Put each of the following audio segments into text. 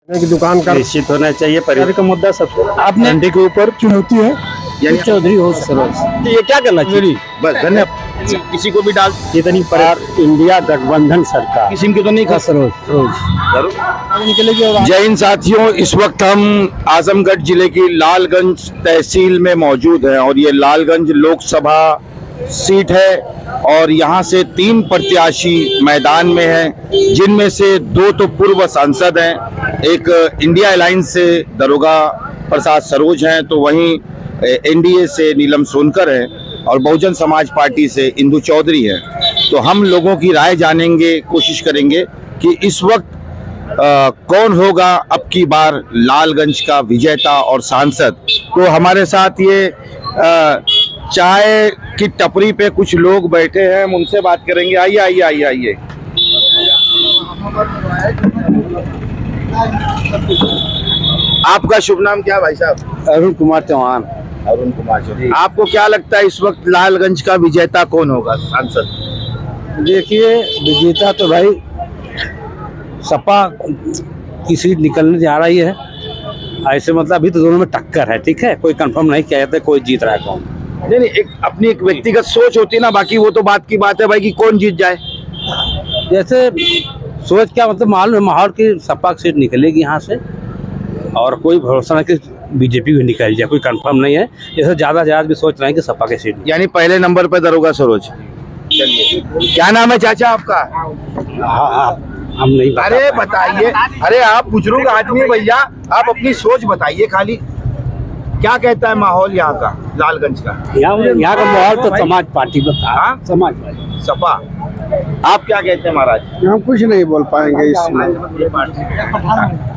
की दुकान का निश्चित होना चाहिए। परिवार का मुद्दा सबसे आपने मंडी के ऊपर चुनौती है। यानी चौधरी हो सरोज ये क्या करना चाहिए? बस धन्यवाद। किसी को भी डाल जितनी पर इंडिया गठबंधन सरकार किसी की तो नहीं खा सरोज जरूर। निकलेगी और जय हिंद साथियों, इस वक्त हम आजमगढ़ जिले की लालगंज तहसील में मौजूद हैं और ये लालगंज लोकसभा सीट है और यहाँ से 3 प्रत्याशी मैदान में हैं, जिनमें से 2 तो पूर्व सांसद हैं। एक इंडिया अलायंस से दरोगा प्रसाद सरोज हैं, तो वहीं एनडीए से नीलम सोनकर हैं और बहुजन समाज पार्टी से इंदु चौधरी हैं। तो हम लोगों की राय जानेंगे, कोशिश करेंगे कि इस वक्त कौन होगा अब की बार लालगंज का विजेता और सांसद। तो हमारे साथ ये चाय की टपरी पे कुछ लोग बैठे हैं, हम उनसे बात करेंगे। आइए आइए आइए आइए। आपका शुभ नाम क्या है भाई साहब? अरुण कुमार चौहान। अरुण कुमार चौहान। आपको क्या लगता है इस वक्त लालगंज का विजेता कौन होगा सांसद? देखिए, विजेता तो भाई सपा की सीट निकलने जा रही है। ऐसे मतलब अभी तो दोनों में टक्कर है, ठीक है, कोई कंफर्म नहीं किया जाता कोई जीत रहा है कौन। नहीं नहीं, अपनी एक व्यक्तिगत सोच होती है ना, बाकी वो तो बात की बात है भाई कि कौन जीत जाए। जैसे सोच क्या मतलब माहौल की सपा की सीट निकलेगी यहाँ से और कोई भरोसा नहीं कि बीजेपी भी निकल जाए, कोई कंफर्म नहीं है। जैसे ज्यादा भी सोच रहे हैं कि सपा की सीट। यानी पहले नंबर पे दरोगा सरोज। चलिए, क्या नाम है चाचा आपका? हम नहीं अरे बताइए, अरे आप बुजुर्ग आदमी भैया, आप अपनी सोच बताइए खाली। क्या कहता है माहौल यहाँ का, लालगंज का? यहाँ का माहौल तो समाज पार्टी हाँ? समाज पार्टी सपा। आप क्या कहते हैं महाराज? हम कुछ नहीं बोल पाएंगे इसमें।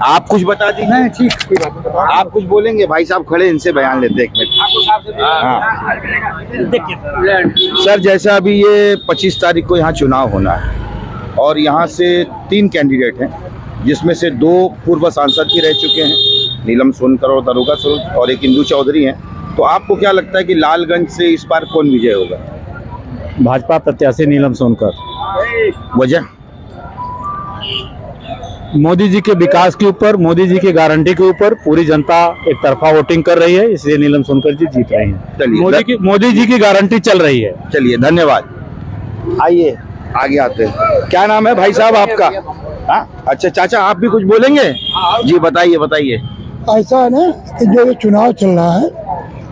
आप कुछ बता दीजिए। नहीं, ठीक आप कुछ बोलेंगे? भाई साहब खड़े, इनसे बयान लेते एक मिनट। हाँ। सर, जैसा अभी ये 25 तारीख को यहाँ चुनाव होना है और यहाँ से 3 कैंडिडेट हैं, जिसमें से 2 पूर्व सांसद भी रह चुके हैं, नीलम सोनकर और दरोगा सरोज, और एक इंदु चौधरी हैं। तो आपको क्या लगता है कि लालगंज से इस बार कौन विजय होगा? भाजपा प्रत्याशी नीलम सोनकर। वजह? मोदी जी के विकास के ऊपर, मोदी जी की गारंटी के ऊपर पूरी जनता एक तरफा वोटिंग कर रही है, इसलिए नीलम सोनकर जी जीत रही हैं। चलिए, मोदी जी की गारंटी चल रही है। चलिए धन्यवाद। आइए आगे आते हैं। क्या नाम है भाई साहब आपका? हाँ, अच्छा चाचा, आप भी कुछ बोलेंगे? जी बताइए बताइए। ऐसा है ना कि जो ये चुनाव चल रहा है,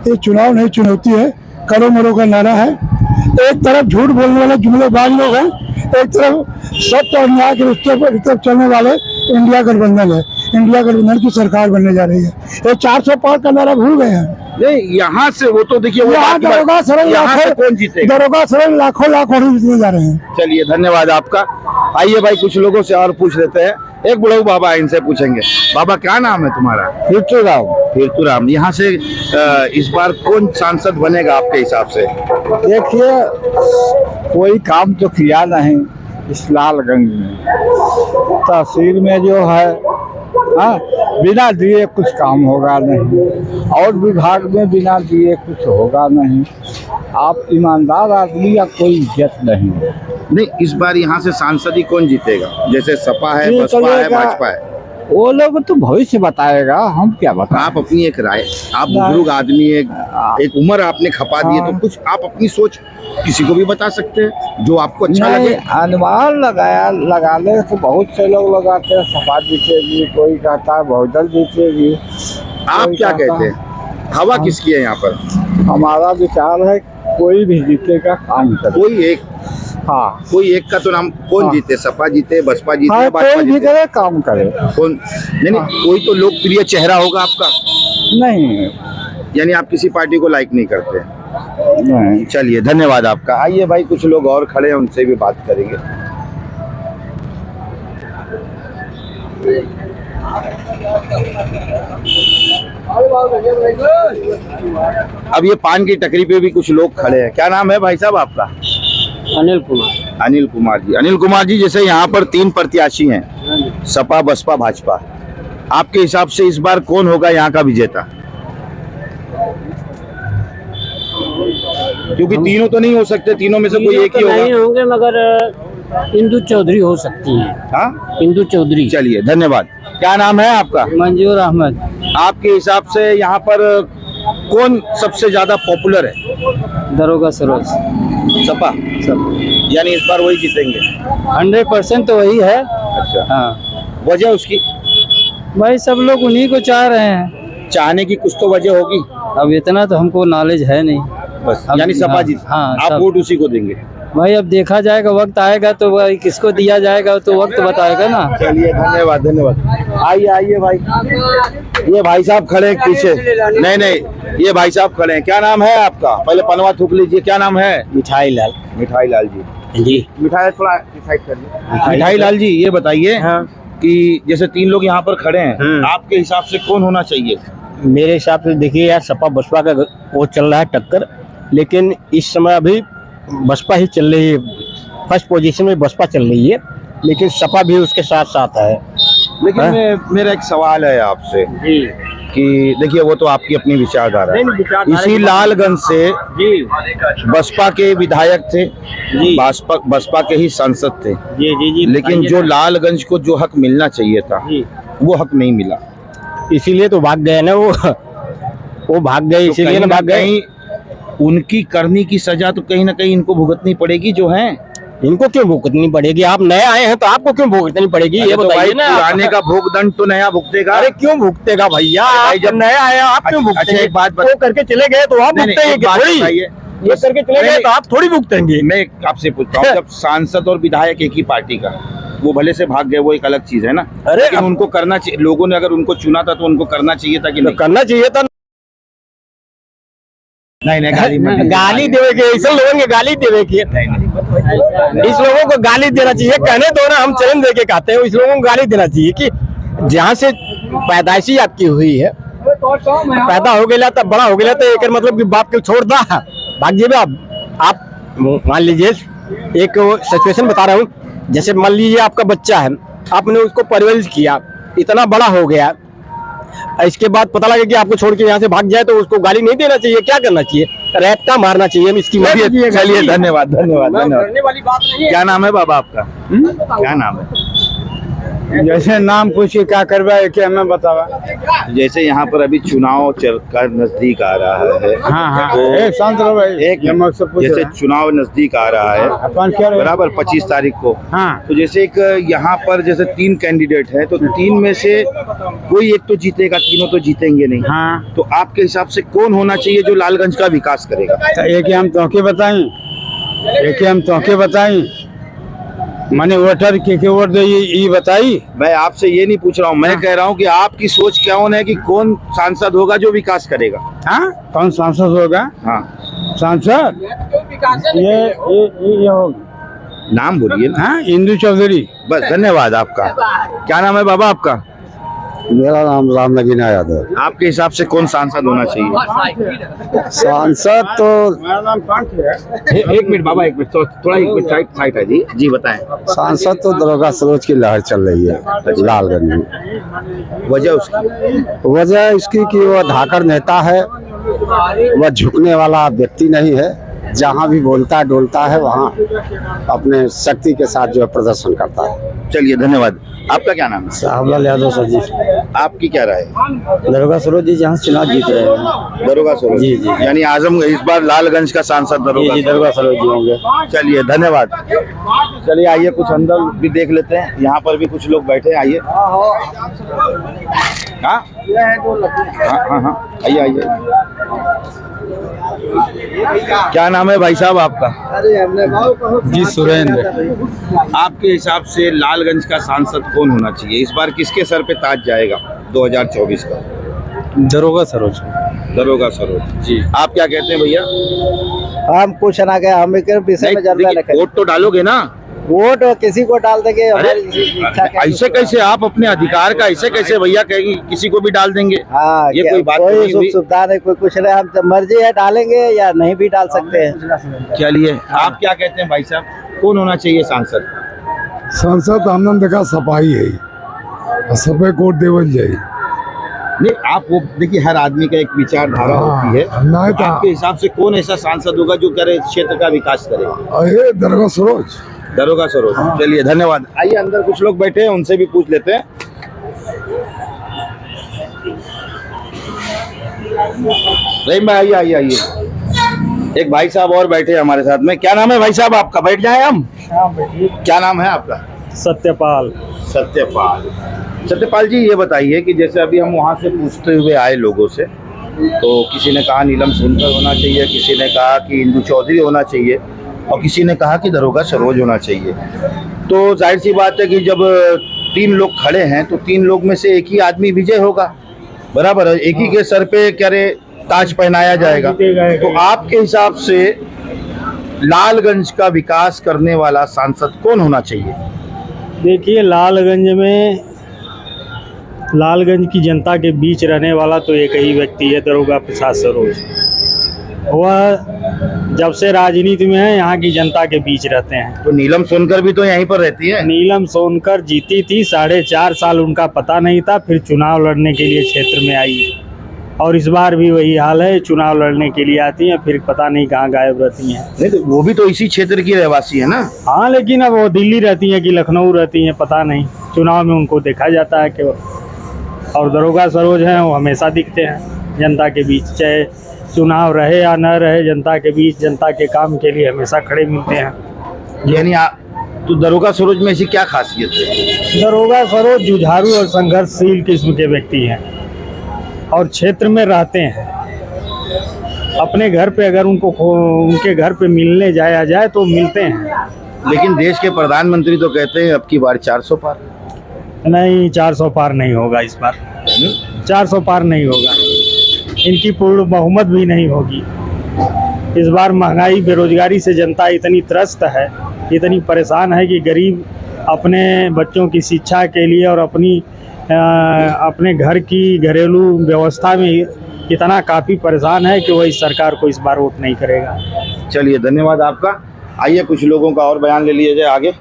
ये चुनाव नहीं चुनौती है। करो मरो का नारा है। एक तरफ झूठ बोलने वाले जुमलेबाज लोग हैं, एक तरफ सत्य और न्याय के रिश्ते पर तरफ चलने वाले इंडिया गठबंधन है। इंडिया गठबंधन की सरकार बनने जा रही है। ये 400 पार का नारा भूल गए हैं। नहीं, यहाँ से वो तो देखिए, दरोगा सरोज कौन जीतेगा? दरोगा सरोज लाखों जीतने जा रहे हैं। चलिए धन्यवाद आपका। आइए भाई, कुछ लोगों से और पूछ लेते हैं। एक बुढ़ऊ बाबा, इनसे पूछेंगे। बाबा क्या नाम है तुम्हारा? फिरतुराम। यहाँ से इस बार कौन सांसद बनेगा आपके हिसाब से? देखिए, कोई काम तो किया नहीं इस लालगंज में। तहसील में जो है, हाँ, बिना दिए कुछ काम होगा नहीं, और विभाग में बिना दिए कुछ होगा नहीं। आप ईमानदार आदमी या कोई इज्जत नहीं। नहीं, इस बार यहाँ से सांसद ही कौन जीतेगा? जैसे सपा है, बसपा है, भाजपा है, वो लोग तो भविष्य बताएगा, हम क्या बताएं। आप अपनी एक राय, आप बुजुर्ग आदमी, एक उम्र आपने खपा दी है, तो कुछ आप अपनी सोच किसी को भी बता सकते हैं जो आपको अच्छा लगे। अनुमान लगाने तो बहुत से लोग लगाते हैं, सपा जीतेगी, कोई कहता है बहुदल जीतेगी। आप क्या कहते हैं, हवा किसकी है यहाँ पर? हमारा विचार है कोई भी जीतेगा, काम करे। कोई एक, हाँ, कोई एक का तो नाम कौन जीते? सपा जीते, बसपा जीते, हाँ, भाजपा कोई भी जीते? करे, काम करे। कौन? नहीं, कोई तो लोकप्रिय चेहरा होगा आपका। नहीं, यानी आप किसी पार्टी को लाइक नहीं करते? नहीं। चलिए धन्यवाद आपका। आइए भाई, कुछ लोग और खड़े हैं, उनसे भी बात करेंगे। अब ये पान की टकरी पे भी कुछ लोग खड़े हैं। क्या नाम है भाई साहब आपका? अनिल कुमार। अनिल कुमार जी। अनिल कुमार जी, जैसे यहाँ पर 3 प्रत्याशी हैं, सपा, बसपा, भाजपा, आपके हिसाब से इस बार कौन होगा यहाँ का विजेता? क्योंकि तीनों तो नहीं हो सकते, तीनों में से कोई एक ही होगा। नहीं होंगे, मगर इंदु चौधरी हो सकती है। हाँ, इंदु चौधरी। चलिए धन्यवाद। क्या नाम है आपका? मंजूर अहमद। आपके हिसाब से यहाँ पर कौन सबसे ज्यादा पॉपुलर है? दरोगा सरोज। सपा। यानी इस बार वही जीतेंगे? 100% तो वही है। अच्छा, हाँ, वजह उसकी? भाई सब लोग उन्हीं को चाह रहे हैं। चाहने की कुछ तो वजह होगी। अब इतना तो हमको नॉलेज है नहीं। बस अब- यानी सपा हाँ, जीत। हाँ, आप सब। वोट उसी को देंगे? भाई अब देखा जाएगा, वक्त आएगा तो भाई किसको दिया जाएगा तो वक्त बताएगा ना। चलिए धन्यवाद धन्यवाद। आइए आइए भाई, ये भाई साहब खड़े हैं पीछे। नहीं नहीं, ये भाई साहब खड़े हैं। क्या नाम है आपका? पहले पनवा थूक लीजिए। क्या नाम है? मिठाई लाल। मिठाई लाल जी। जी। मिठाई थोड़ा डिसाइड करिए। मिठाई लाल जी, ये बताइए कि जैसे 3 लोग यहाँ पर खड़े हैं, आपके हिसाब से कौन होना चाहिए? मेरे हिसाब से देखिए यार, सपा बसपा का वो चल रहा है टक्कर, लेकिन इस समय अभी बसपा ही चल रही है। फर्स्ट पोजीशन में बसपा चल रही है, लेकिन सपा भी उसके साथ साथ है। लेकिन मेरा एक सवाल है आपसे कि देखिए, वो तो आपकी अपनी विचारधारा है। इसी लालगंज से बसपा के विधायक थे, बसपा के ही सांसद थे, लेकिन जो लालगंज को जो हक मिलना चाहिए था वो हक नहीं मिला, इसीलिए तो भाग गए ना वो भाग गए, तो इसीलिए कहीं ना ना भाग गए। कहीं उनकी करनी की सजा तो कहीं ना कहीं इनको भुगतनी पड़ेगी जो है। इनको क्यों भुगतनी पड़ेगी? आप नए आए हैं तो आपको क्यों भुगतनी पड़ेगी? ये तो बताइए भाई, ना। पुराने का भोगदंड तो नया भुगतेगा। अरे क्यों भुगतेगा भैया? भाई, जब नए आए हैं आप क्यों अच्छा, भुगतेंगे? एक बात वो करके चले गए तो आप नहीं, नहीं, भुगतेंगे एक बात थोड़ी? बताइए। ये करके चले गए तो आप थोड़ी भुगतेंगे। मैं आपसे पूछता हूँ, जब सांसद और विधायक एक ही पार्टी का, वो भले से भाग गए, वो एक अलग चीज है ना। अरे लेकिन उनको करना चाहिए, लोगों ने अगर उनको चुना था तो उनको करना चाहिए था कि तो नहीं? करना चाहिए था। नहीं गाली मत दीजिए। गाली देवे के ऐसे लोगों के गाली देवे की, इस लोगों को गाली देना चाहिए। कहने दो ना, हम चैलेंज देके कहते हैं, इस लोगों को गाली देना चाहिए कि जहाँ से पैदाइशी आपकी हुई है, पैदा हो गया तब बड़ा हो गया तो एक मतलब कि बाप के छोड़ दा भाग जेबे। आप मान लीजिए, एक सिचुएशन बता रहा हूँ, जैसे मान लीजिए आपका बच्चा है, आपने उसको परवरिश किया, इतना बड़ा हो गया, इसके बाद पता लगे कि आपको छोड़ के यहाँ से भाग जाए तो उसको गाली नहीं देना चाहिए। क्या करना चाहिए? रैपटा मारना चाहिए। इसकी चलिए धन्यवाद धन्यवाद धन्यवाद। करने वाली बात नहीं है। क्या नाम है बाबा आपका? क्या नाम है? जैसे नाम पूछिए क्या करवा है, क्या हमें बतावा। जैसे यहाँ पर अभी चुनाव का नजदीक आ रहा है। हाँ तो एक शांत रहो भाई, एक ये मत से पूछ जैसे रहे हैं। चुनाव नजदीक आ रहा है, अपन क्या रहे? बराबर 25 तारीख को। हाँ तो जैसे एक यहाँ पर जैसे 3 कैंडिडेट हैं, तो 3 में से कोई एक तो जीतेगा, तीनों तो जीतेंगे नहीं। हाँ, तो आपके हिसाब से कौन होना चाहिए जो लालगंज का विकास करेगा? तो एक ही हम तोके बताई, माने वोटर के वोट दे ये बताई। मैं आपसे ये नहीं पूछ रहा हूँ, मैं कह रहा हूँ कि आपकी सोच क्या है कि कौन सांसद होगा जो विकास करेगा? हाँ, कौन सांसद होगा? हाँ, सांसद ये होगा। नाम बोलिए ना। हाँ, इंदु चौधरी। बस, धन्यवाद आपका। क्या नाम है बाबा आपका? मेरा नाम राम नगीना यादव। आपके हिसाब से कौन सांसद होना चाहिए? सांसद तो मेरा नाम पांच है। एक मिनट बाबा, एक मिनट, थोड़ा एक मिनट साइड है जी। जी बताएं। सांसद तो दरोगा सरोज की लहर चल रही है लालगंज में। वजह उसकी? वजह इसकी कि वह धाकड़ नेता है, वह झुकने वाला व्यक्ति नहीं है। जहाँ भी बोलता डोलता है वहाँ अपने शक्ति के साथ जो है प्रदर्शन करता है। चलिए धन्यवाद। आपका क्या नाम है? साहबलाल यादव सर जी। आपकी क्या राय है? दरोगा सरोज जी जहाँ चुनाव जीत रहे हैं। दरोगा सरोज जी, जी। यानी आजम इस बार लालगंज का सांसद दरोगा दरोगा सरोज जी होंगे। चलिए धन्यवाद। चलिए आइए कुछ अंदर भी देख लेते हैं, यहाँ पर भी कुछ लोग बैठे हैं। आइए। हाँ हाँ हाँ, आइए आइए। क्या नाम है भाई साहब आपका? जी सुरेंद्र। आपके हिसाब से लालगंज का सांसद कौन होना चाहिए? इस बार किसके सर पे ताज जाएगा 2024 का? दरोगा सरोज। दरोगा सरोज जी। आप क्या कहते हैं भैया? हम कुछ ना कहे, हम एक विषय में देखिए, चर्चा वोट तो डालोगे ना? वोट किसी को डाल देंगे, अरे हमारी इच्छा क्या है? ऐसे कैसे आप अपने अधिकार का ऐसे कैसे भैया कहेंगे किसी को भी डाल देंगे? हाँ, ये कोई बात तो कोई नहीं हुई। सुविधा नहीं, कोई कुछ नहीं। हम जब मर्जी है डालेंगे या नहीं भी डाल सकते हैं। चलिए, आप क्या कहते हैं भाई साहब, कौन होना चाहिए सांसद? सांसद हमने देखा सफाई है, सफाई कोट देवल जाए। नहीं, आप वो देखिए, हर आदमी का एक विचारधारा होती है। नहीं तो था। आपके हिसाब से कौन ऐसा सांसद होगा जो करे क्षेत्र का विकास करे? अरे दरोगा सरोज। दरोगा सरोज। चलिए धन्यवाद। आइए अंदर कुछ लोग बैठे हैं, उनसे भी पूछ लेते हैं। रहीम भाई आइए आइए आइए। एक भाई साहब और बैठे हैं हमारे साथ में। क्या नाम है भाई साहब आपका? बैठ जाए हम। क्या नाम है आपका? सत्यपाल। सत्यपाल। सत्यपाल जी ये बताइए कि जैसे अभी हम वहाँ से पूछते हुए आए लोगों से, तो किसी ने कहा नीलम सोनकर होना चाहिए, किसी ने कहा कि इंदु चौधरी होना चाहिए और किसी ने कहा कि दरोगा सरोज होना चाहिए। तो जाहिर सी बात है कि जब 3 लोग खड़े हैं तो 3 लोग में से एक ही आदमी विजय होगा, बराबर है। एक ही के सर पे क्या रे ताज पहनाया जाएगा। तो आपके हिसाब से लालगंज का विकास करने वाला सांसद कौन होना चाहिए? देखिए, लालगंज की जनता के बीच रहने वाला तो एक ही व्यक्ति है, दरोगा प्रसाद सरोज। वह जब से राजनीति में है यहाँ की जनता के बीच रहते हैं। तो नीलम सोनकर भी तो यहीं पर रहती है। नीलम सोनकर जीती थी, 4.5 साल उनका पता नहीं था, फिर चुनाव लड़ने के लिए क्षेत्र में आई और इस बार भी वही हाल है, चुनाव लड़ने के लिए आती हैं फिर पता नहीं कहाँ गायब रहती हैं। नहीं तो वो भी तो इसी क्षेत्र की रहवासी है ना। हाँ, लेकिन अब वो दिल्ली रहती हैं कि लखनऊ रहती हैं पता नहीं, चुनाव में उनको देखा जाता है केवल। और दरोगा सरोज हैं, वो हमेशा दिखते हैं जनता के बीच, चाहे चुनाव रहे या न रहे, जनता के बीच जनता के काम के लिए हमेशा खड़े मिलते हैं। यानी तो दरोगा सरोज में ऐसी क्या खासियत है? दरोगा सरोज जुझारू और संघर्षशील किस्म के व्यक्ति हैं और क्षेत्र में रहते हैं। अपने घर पे अगर उनके घर पे मिलने जाया जाए तो मिलते हैं। लेकिन देश के प्रधानमंत्री तो कहते हैं अब की बार 400 पार। नहीं, 400 पार नहीं होगा इस बार। 400 पार नहीं होगा, इनकी पूर्ण बहुमत भी नहीं होगी इस बार। महंगाई बेरोजगारी से जनता इतनी त्रस्त है, इतनी परेशान है कि गरीब अपने बच्चों की शिक्षा के लिए और अपने घर की घरेलू व्यवस्था में इतना काफ़ी परेशान है कि वह इस सरकार को इस बार वोट नहीं करेगा। चलिए धन्यवाद आपका। आइए कुछ लोगों का और बयान ले लिया जाए आगे।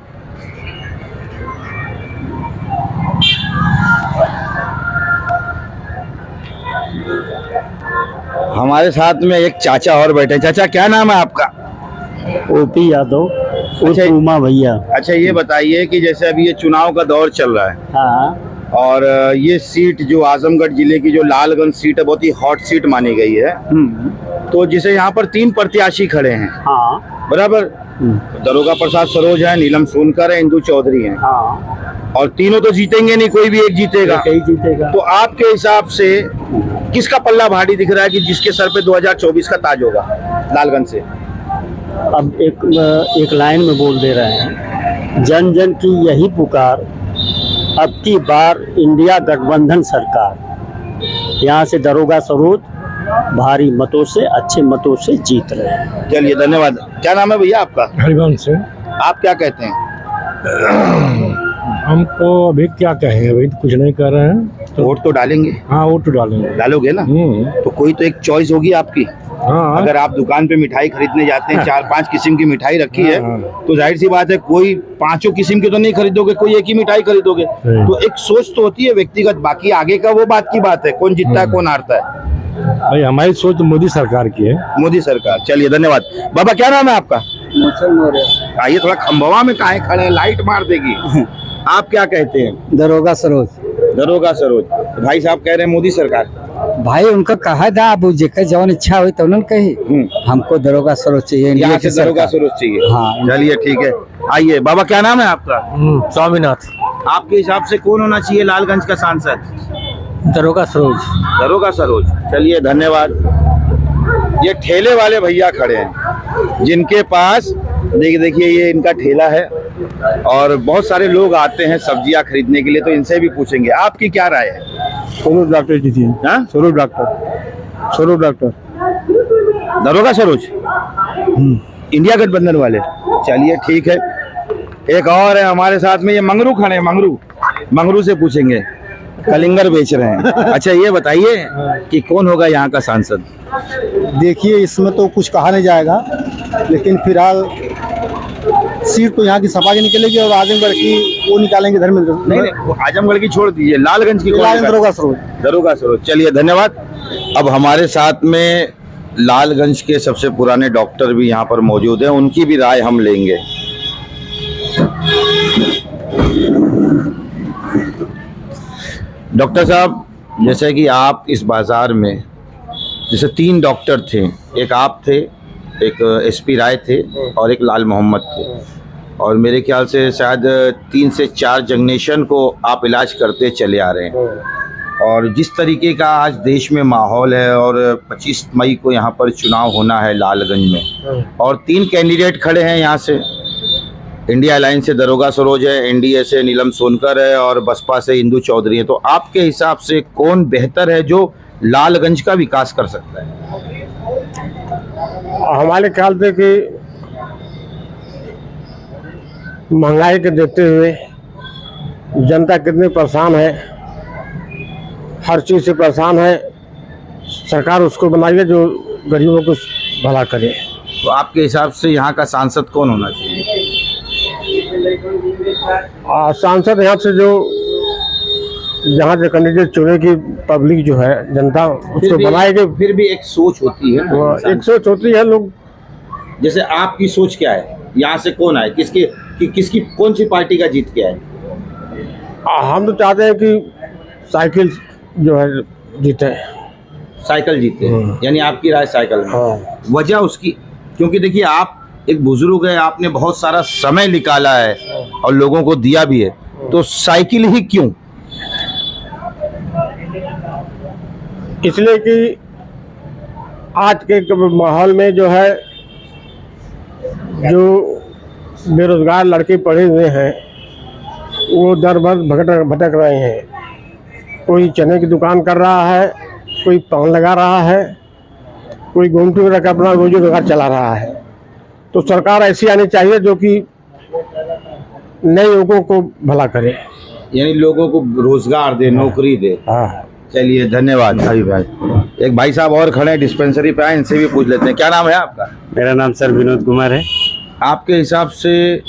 हमारे साथ में एक चाचा और बैठे। चाचा क्या नाम है आपका? ओपी यादव। अच्छा, उमा भैया। अच्छा ये बताइए कि जैसे अभी ये चुनाव का दौर चल रहा है, हाँ, और ये सीट जो आजमगढ़ जिले की जो लालगंज सीट है बहुत ही हॉट सीट मानी गई है। तो जिसे यहाँ पर 3 प्रत्याशी खड़े हैं, हाँ, बराबर। दरोगा प्रसाद सरोज है, नीलम सोनकर है, इंदु चौधरी है, हाँ, और तीनों तो जीतेंगे नहीं, कोई भी एक जीतेगा। कहीं जीतेगा। तो आपके हिसाब से किसका पल्ला भारी दिख रहा है कि जिसके सर पे 2024 का ताज होगा लालगंज से? अब एक लाइन में बोल दे रहे हैं, जन जन की यही पुकार, अब की बार इंडिया गठबंधन सरकार। यहाँ से दरोगा सरोज भारी मतों से, अच्छे मतों से जीत रहे हैं। चलिए धन्यवाद। क्या नाम है भैया आपका? हरिवंश से। आप क्या कहते हैं? हम तो अभी क्या कहें, अभी कुछ नहीं कर रहे हैं। तो वोट तो डालेंगे? हाँ, वोट तो डालेंगे। डालोगे ना? तो कोई तो एक चॉइस होगी आपकी। हाँ, अगर आप दुकान पे मिठाई खरीदने जाते हैं, 4-5 किस्म की मिठाई रखी है, तो जाहिर सी बात है कोई 5 किस्म की तो नहीं खरीदोगे, कोई एक ही मिठाई खरीदोगे। तो एक सोच तो होती है व्यक्तिगत, बाकी आगे का वो बात की बात है, कौन जीतता है कौन हारता है। भाई हमारी सोच तो मोदी सरकार की है। मोदी सरकार। चलिए धन्यवाद। बाबा क्या नाम है आपका? आइए थोड़ा खंभवा में काहे खड़े हैं, लाइट मार देगी। आप क्या कहते हैं? दरोगा सरोज। दरोगा सरोज। तो भाई साहब कह रहे हैं मोदी सरकार। भाई उनका कहा था, अब जेकर जवन इच्छा हुई तो उन्होंने कही हमको दरोगा सरोज चाहिए, यहाँ से दरोगा सरोज चाहिए। हाँ। चलिए ठीक है। आइए बाबा क्या नाम है आपका? स्वामीनाथ। आपके हिसाब से कौन होना चाहिए लालगंज का सांसद? दरोगा सरोज। दरोगा सरोज। चलिए धन्यवाद। ये ठेले वाले भैया खड़े हैं जिनके पास देखिए ये इनका ठेला है और बहुत सारे लोग आते हैं सब्जियां खरीदने के लिए, तो इनसे भी पूछेंगे आपकी क्या राय है? सरोज डॉक्टर जी थी। हाँ? सरोज डॉक्टर। दरोगा सरोज। इंडिया गठबंधन वाले। चलिए ठीक है। एक और है हमारे साथ में, ये मंगरू खड़े हैं। मंगरू से पूछेंगे, कलिंगर बेच रहे हैं। अच्छा ये बताइए कि कौन होगा यहाँ का सांसद? देखिए इसमें तो कुछ कहा नहीं जाएगा, लेकिन फिलहाल सीट तो यहाँ की सपा की निकलेगी और आजमगढ़ की वो निकालेंगे धर्मेंद्र। नहीं, वो आजमगढ़ की छोड़ दीजिए, लालगंज की दरोगा सरोज। दरोगा सरोज। चलिए धन्यवाद। अब हमारे साथ में लालगंज के सबसे पुराने डॉक्टर भी यहाँ पर मौजूद हैं, उनकी भी राय हम लेंगे। डॉक्टर साहब, जैसे कि आप इस बाजार में, जैसे 3 डॉक्टर थे, एक आप थे, एक एसपी राय थे और एक लाल मोहम्मद थे, और मेरे ख्याल से शायद 3 से 4 जनरेशन को आप इलाज करते चले आ रहे हैं। और जिस तरीके का आज देश में माहौल है, और 25 मई को यहाँ पर चुनाव होना है लालगंज में, और 3 कैंडिडेट खड़े हैं यहाँ से। इंडिया अलायंस से दरोगा सरोज है, एनडीए से नीलम सोनकर है और बसपा से इंदु चौधरी है। तो आपके हिसाब से कौन बेहतर है जो लालगंज का विकास कर सकता है? हमारे ख्याल से कि महंगाई के देखते हुए जनता कितनी परेशान है, हर चीज़ से परेशान है, सरकार उसको बनाइए जो गरीबों को भला करे। तो आपके हिसाब से यहाँ का सांसद कौन होना चाहिए? सांसद यहाँ से जो यहाँ से कैंडिडेट चुने की पब्लिक जो है, जनता उसको बनाएगी। फिर भी एक सोच होती है ना, एक सोच होती है लोग। जैसे आपकी सोच क्या है, यहाँ से कौन आए, किसकी कौन सी पार्टी का जीत के आए? हम तो चाहते हैं कि साइकिल जो है जीते। साइकिल जीते, यानी आपकी राय साइकिल में। वजह उसकी, क्योंकि देखिए आप एक बुजुर्ग है, आपने बहुत सारा समय निकाला है और लोगों को दिया भी है, तो साइकिल ही क्यों? इसलिए कि आज के माहौल में जो है, जो बेरोजगार लड़के पढ़े हुए हैं वो दर बदर भटक रहे हैं। कोई चने की दुकान कर रहा है, कोई पान लगा रहा है, कोई घूमते हुए रखा अपना रोजी रोजगार चला रहा है। तो सरकार ऐसी आनी चाहिए जो कि नए लोगों को भला करे, यानी लोगों को रोजगार दे, नौकरी दे। हाँ, चलिए धन्यवाद। भाई एक भाई साहब और खड़े हैं, डिस्पेंसरी पे आए, इनसे भी पूछ लेते हैं। क्या नाम है आपका? मेरा नाम सर विनोद कुमार है। आपके हिसाब से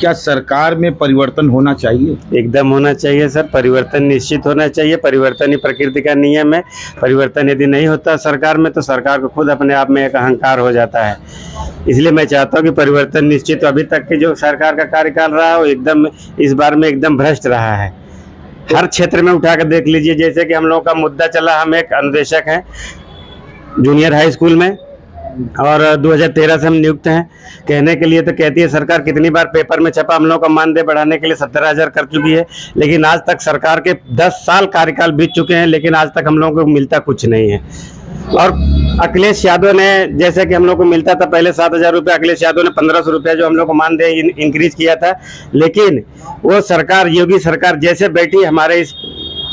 क्या सरकार में परिवर्तन होना चाहिए? एकदम होना चाहिए सर, परिवर्तन निश्चित होना चाहिए। परिवर्तन ही प्रकृति का नियम है। परिवर्तन यदि नहीं होता सरकार में, तो सरकार को खुद अपने आप में एक अहंकार हो जाता है। इसलिए मैं चाहता हूँ कि परिवर्तन निश्चित। अभी तक के जो सरकार का कार्यकाल रहा है वो एकदम इस बार में एकदम भ्रष्ट रहा है। हर क्षेत्र में उठा कर देख लीजिए। जैसे कि हम लोगों का मुद्दा चला, हम एक अनुदेशक हैं जूनियर हाई स्कूल में, और 2013 से हम नियुक्त हैं। कहने के लिए तो कहती है सरकार, कितनी बार पेपर में छपा, हम लोगों का मानदेय बढ़ाने के लिए 17,000 कर चुकी है, लेकिन आज तक सरकार के 10 साल कार्यकाल बीत चुके हैं, लेकिन आज तक हम लोगों को मिलता कुछ नहीं है। और अखिलेश यादव ने, जैसे कि हम लोग को मिलता था पहले 7,000 रुपये, अखिलेश यादव ने 1,500 रुपया जो हम लोग को मानदेय इंक्रीज किया था, लेकिन वो सरकार, योगी सरकार जैसे बैठी, हमारे इस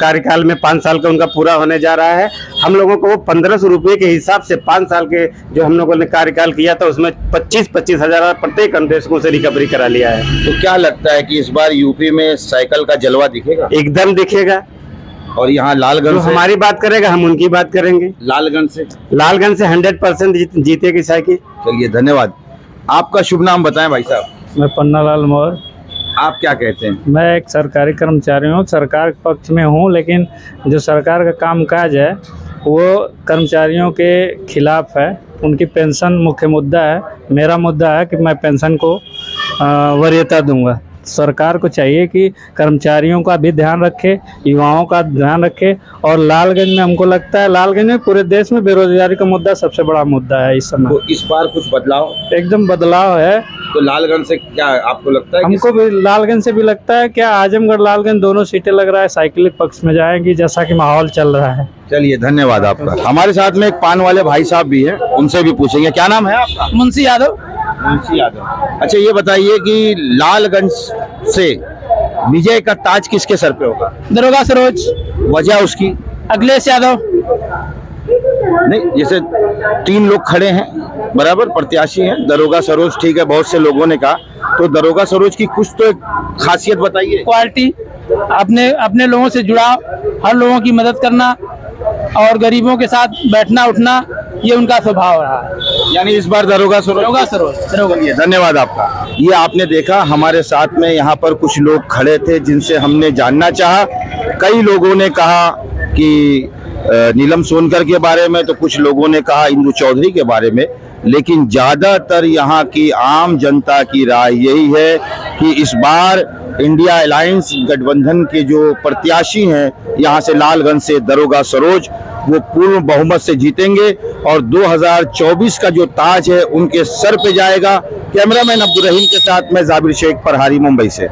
कार्यकाल में 5 साल का उनका पूरा होने जा रहा है, हम लोगों को वो 1,500 रुपये के हिसाब से 5 साल के जो हम लोगों ने कार्यकाल किया था उसमें 25-25 हजार प्रत्येक अनुदेशकों से रिकवरी करा लिया है। तो क्या लगता है कि इस बार यूपी में साइकिल का जलवा दिखेगा? एकदम दिखेगा। और यहाँ लालगंज से हमारी बात करेगा, हम उनकी बात करेंगे। लालगंज से 100% जीतेगी साइकिल। चलिए धन्यवाद। आपका शुभ नाम बताएं भाई साहब। मैं पन्नालाल मौर्य। आप क्या कहते हैं? मैं एक सरकारी कर्मचारी हूँ, सरकार के पक्ष में हूँ, लेकिन जो सरकार का कामकाज है वो कर्मचारियों के खिलाफ है। उनकी पेंशन मुख्य मुद्दा है। मेरा मुद्दा है कि मैं पेंशन को वरीयता दूंगा। सरकार को चाहिए कि कर्मचारियों का भी ध्यान रखे, युवाओं का ध्यान रखे। और लालगंज में हमको लगता है, लालगंज में पूरे देश में बेरोजगारी का मुद्दा सबसे बड़ा मुद्दा है इस समय। तो इस बार कुछ बदलाव? एकदम बदलाव है। तो लालगंज से क्या आपको लगता है? हमको भी लालगंज से भी लगता है, क्या आजमगढ़ लालगंज दोनों सीटें लग रहा है साइकिल पक्ष में जाएंगी, जैसा कि माहौल चल रहा है। चलिए धन्यवाद आपका। हमारे साथ में एक पान वाले भाई साहब भी हैं, उनसे भी पूछेंगे। क्या नाम है आपका? मुंशी यादव। मुंशी यादव। अच्छा ये बताइए कि लालगंज से विजय का ताज किसके सर पे होगा? दरोगा सरोज। वजह उसकी? अखिलेश यादव। नहीं, जैसे 3 लोग खड़े हैं, बराबर प्रत्याशी हैं, दरोगा सरोज ठीक है, बहुत से लोगों ने कहा, तो दरोगा सरोज की कुछ तो एक खासियत बताइए। क्वालिटी, अपने लोगों से जुड़ाव, हर लोगों की मदद करना और गरीबों के साथ बैठना उठना, ये उनका स्वभाव रहा है। यानी इस बार दरोगा सरोज। चलिए धन्यवाद आपका। ये आपने देखा, हमारे साथ में यहाँ पर कुछ लोग खड़े थे जिनसे हमने जानना चाहा। कई लोगों ने कहा कि नीलम सोनकर के बारे में, तो कुछ लोगों ने कहा इंदु चौधरी के बारे में, लेकिन ज्यादातर यहाँ की आम जनता की राय यही है कि इस बार इंडिया अलायंस गठबंधन के जो प्रत्याशी हैं यहाँ से लालगंज से दरोगा सरोज, वो पूर्ण बहुमत से जीतेंगे और 2024 का जो ताज है उनके सर पे जाएगा। कैमरामैन अब्दुल रहीम के साथ मैं जाबिर शेख, प्रहारी, मुंबई से।